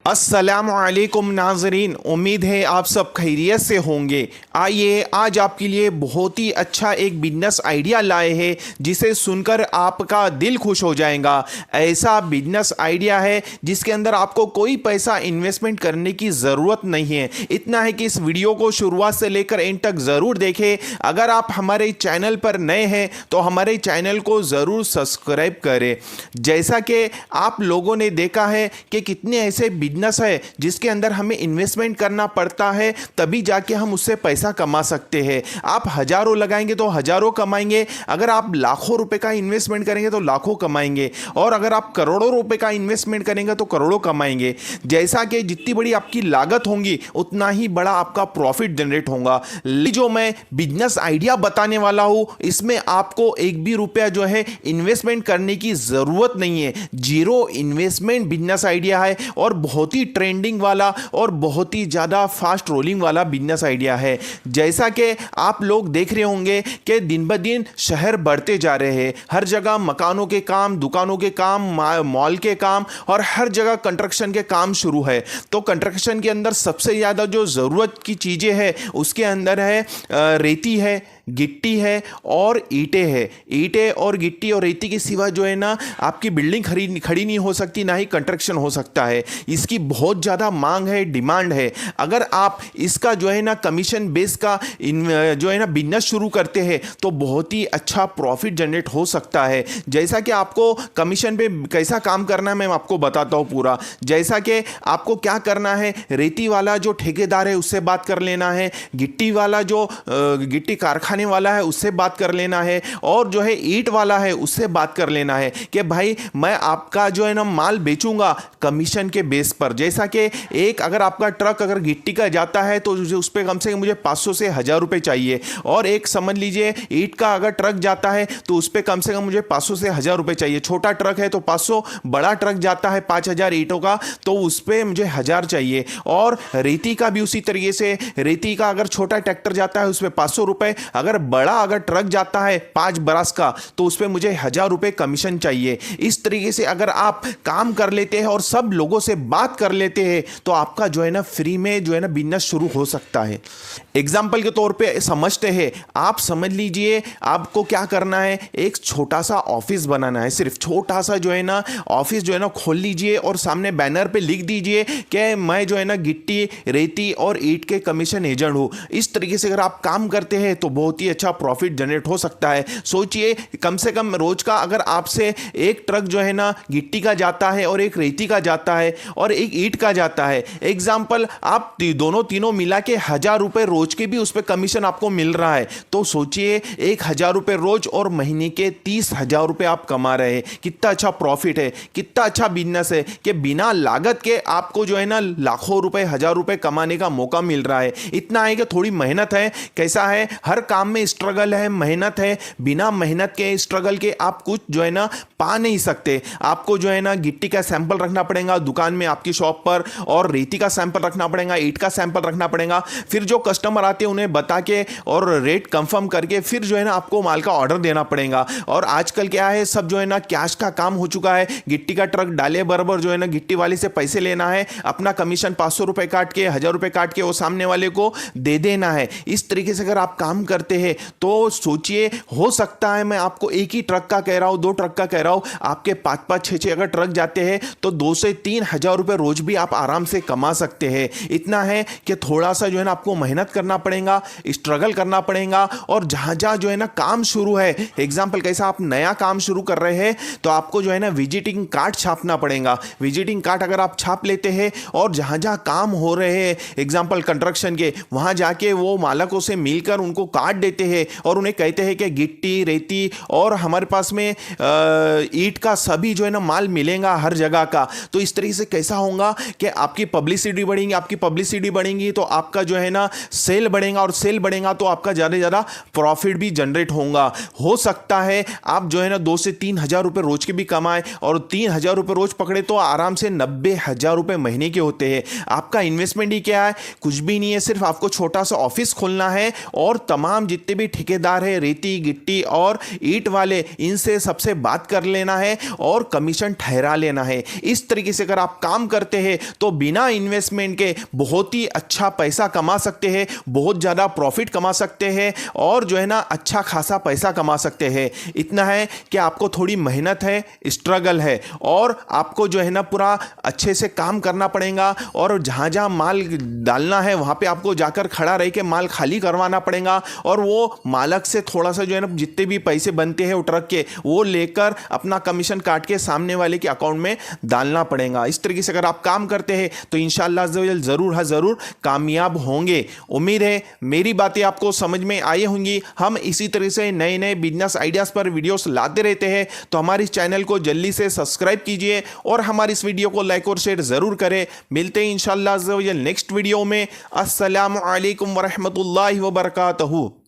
अस्सलामुअलैकुम नाज़रीन, उम्मीद है आप सब खैरियत से होंगे। आइए आज आपके लिए बहुत ही अच्छा एक बिजनेस आइडिया लाए हैं जिसे सुनकर आपका दिल खुश हो जाएगा। ऐसा बिजनेस आइडिया है जिसके अंदर आपको कोई पैसा इन्वेस्टमेंट करने की ज़रूरत नहीं है। इतना है कि इस वीडियो को शुरुआत से लेकर एंड तक ज़रूर देखें। अगर आप हमारे चैनल पर नए हैं तो हमारे चैनल को ज़रूर सब्सक्राइब करें। जैसा कि आप लोगों ने देखा है कि कितने ऐसे बिजनेस है जिसके अंदर हमें इन्वेस्टमेंट करना पड़ता है तभी जाके हम उससे पैसा कमा सकते हैं। आप हजारों लगाएंगे तो हजारों कमाएंगे, अगर आप लाखों रुपए का इन्वेस्टमेंट करेंगे तो लाखों कमाएंगे, और अगर आप करोड़ों रुपए का इन्वेस्टमेंट करेंगे तो करोड़ों कमाएंगे। जैसा कि जितनी बड़ी आपकी लागत होगी उतना ही बड़ा आपका प्रॉफिट जनरेट होगा। जो मैं बिजनेस आइडिया बताने वाला हूं इसमें आपको एक भी रुपया जो है इन्वेस्टमेंट करने की जरूरत नहीं है। जीरो इन्वेस्टमेंट बिजनेस आइडिया है और बहुत ही ट्रेंडिंग वाला और बहुत ही ज़्यादा फास्ट रोलिंग वाला बिजनेस आइडिया है। जैसा कि आप लोग देख रहे होंगे कि दिन ब दिन शहर बढ़ते जा रहे हैं, हर जगह मकानों के काम, दुकानों के काम, मॉल के काम और हर जगह कंस्ट्रक्शन के काम शुरू है। तो कंस्ट्रक्शन के अंदर सबसे ज़्यादा जो ज़रूरत की चीज़ें हैं उसके अंदर है रेती है, गिट्टी है और ईंटें है। ईंटें और गिट्टी और रेती के सिवा जो है ना आपकी बिल्डिंग खड़ी नहीं हो सकती, ना ही कंस्ट्रक्शन हो सकता है। इसकी बहुत ज़्यादा मांग है, डिमांड है। अगर आप इसका जो है ना कमीशन बेस का जो है ना बिजनेस शुरू करते हैं तो बहुत ही अच्छा प्रॉफिट जनरेट हो सकता है। जैसा कि आपको कमीशन पे कैसा काम करना है मैं आपको बताता हूँ पूरा। जैसा कि आपको क्या करना है, रेती वाला जो ठेकेदार है उससे बात कर लेना है, गिट्टी वाला जो गिट्टी कारखाने वाला है उससे बात कर लेना है, और जो है ईंट वाला है उससे बात कर लेना है कि भाई मैं आपका जो है ना माल बेचूंगा कमीशन के बेस पर। जैसा कि एक अगर आपका ट्रक अगर गिट्टी का जाता है तो उस पर कम से कम मुझे 500 से 1000 रुपए चाहिए, और एक समझ लीजिए ईंट का अगर ट्रक जाता है तो उस पर कम से कम मुझे 500 से 1000 रुपए चाहिए। छोटा ट्रक है तो 500, बड़ा ट्रक जाता है 5000 ईंटों का तो उस पर मुझे 1000 चाहिए। और रेती का भी उसी तरीके से, रेती का अगर छोटा ट्रैक्टर जाता है उस पर 500 रुपए, अगर बड़ा अगर ट्रक जाता है 5 बरस का तो उस पर मुझे 1000 रुपए कमीशन चाहिए। इस तरीके से अगर आप काम कर लेते हैं और सब लोगों से बात कर लेते हैं तो आपका जो है ना फ्री में जो है ना बिजनेस शुरू हो सकता है। एग्जाम्पल के तौर पे समझते हैं, आप समझ लीजिए आपको क्या करना है, एक छोटा सा ऑफिस बनाना है। सिर्फ छोटा सा जो है ना ऑफिस जो है ना खोल लीजिए और सामने बैनर पे लिख दीजिए कि मैं जो है ना गिट्टी, रेती और ईंट के कमीशन एजेंट हूं। इस तरीके से अगर आप काम करते हैं तो बहुत ही अच्छा प्रॉफिट जनरेट हो सकता है। सोचिए कम से कम रोज का अगर आपसे एक ट्रक जो है ना गिट्टी का जाता है और एक रेती का जाता है और एक ईंट का जाता है, एग्जाम्पल आप दोनों तीनों मिला के 1000 रुपए रोज के भी उस पर कमीशन आपको मिल रहा है, तो सोचिए 1000 रुपए रोज और महीने के 30,000 रुपए आप कमा रहे हैं। कितना अच्छा प्रॉफिट है, कितना अच्छा बिजनेस है कि बिना लागत के आपको जो है ना लाखों रुपए, 1000 रुपए कमाने का मौका मिल रहा है। इतना है कि थोड़ी मेहनत है। कैसा है, हर काम में स्ट्रगल है, मेहनत है। बिना मेहनत के, स्ट्रगल के आप कुछ जो है ना पा नहीं सकते। आपको जो है ना गिट्टी का सैंपल रखना पड़ेगा दुकान में आपकी शॉप पर, और रेती का सैंपल रखना पड़ेगा, ईंट का सैंपल रखना पड़ेगा। फिर जो कस्टमर आते हैं उन्हें बता के और रेट कंफर्म करके फिर जो है ना आपको माल का ऑर्डर देना पड़ेगा। और आजकल क्या है, सब जो है ना कैश का काम हो चुका है। गिट्टी का ट्रक डाले बराबर जो है ना गिट्टी वाले से पैसे लेना है, अपना कमीशन 500 रुपए काट के, 1000 रुपए काट के वो सामने वाले को दे देना है। इस तरीके से अगर आप काम करते हैं तो सोचिए, हो सकता है मैं आपको एक ही ट्रक का कह रहा हूं, 2 ट्रक का कह रहा हूं, आपके 5-5, 6-6 अगर ट्रक जाते हैं तो 2 से 3,000 रुपए रोज भी आप आराम से कमा सकते हैं। इतना है कि थोड़ा सा जो है ना आपको मेहनत करना पड़ेगा, स्ट्रगल करना पड़ेगा, और जहां जहां जो है ना काम शुरू है, एग्जाम्पल कैसा आप नया काम शुरू कर रहे हैं तो आपको जो है ना विजिटिंग कार्ड छापना पड़ेगा। विजिटिंग कार्ड अगर आप छाप लेते हैं और जहां जहां काम हो रहे हैं, एग्जाम्पल कंस्ट्रक्शन के, वहां जाके वो मालकों से मिलकर उनको कार्ड देते हैं और उन्हें कहते हैं कि गिट्टी, रेती और हमारे पास में ईंट का सभी जो है ना माल मिलेगा हर जगह का। तो इस तरीके से कैसा होगा कि आपकी पब्लिसिटी बढ़ेगी, आपकी पब्लिसिटी बढ़ेगी तो आपका जो है ना सेल बढ़ेगा, और सेल बढ़ेगा तो आपका ज़्यादा से ज़्यादा प्रॉफिट भी जनरेट होगा। हो सकता है आप जो है ना 2 से 3,000 रुपये रोज के भी कमाए, और 3,000 रुपये रोज पकड़े तो आराम से 90,000 रुपये महीने के होते हैं। आपका इन्वेस्टमेंट ही क्या है, कुछ भी नहीं है। सिर्फ आपको छोटा सा ऑफिस खोलना है और तमाम जितने भी ठेकेदार है रेती, गिट्टी और ईंट वाले, इनसे सबसे बात कर लेना है और कमीशन ठहरा लेना है। इस तरीके से अगर आप काम कर करते हैं तो बिना इन्वेस्टमेंट के बहुत ही अच्छा पैसा कमा सकते हैं, बहुत ज़्यादा प्रॉफिट कमा सकते हैं और जो है ना अच्छा खासा पैसा कमा सकते हैं। इतना है कि आपको थोड़ी मेहनत है, स्ट्रगल है और आपको जो है ना पूरा अच्छे से काम करना पड़ेगा और जहाँ जहाँ माल डालना है वहाँ पे आपको जाकर खड़ा रह के माल खाली करवाना पड़ेगा और वो मालक से थोड़ा सा जो है ना जितने भी पैसे बनते हैं वो ट्रक के वो लेकर अपना कमीशन काट के सामने वाले के अकाउंट में डालना पड़ेगा। इस तरीके से अगर आप काम करते हैं तो इंशाअल्लाह ज़रूर ज़रूर कामयाब होंगे। उम्मीद है मेरी बातें आपको समझ में आई होंगी। हम इसी तरह से नए नए बिजनेस आइडियाज़ पर वीडियोस लाते रहते हैं, तो हमारे इस चैनल को जल्दी से सब्सक्राइब कीजिए और हमारी इस वीडियो को लाइक और शेयर ज़रूर करें। मिलते हैं इंशाअल्लाह नेक्स्ट वीडियो में। अस्सलामु अलैकुम वरहमतुल्लाहि वबरकातुहू।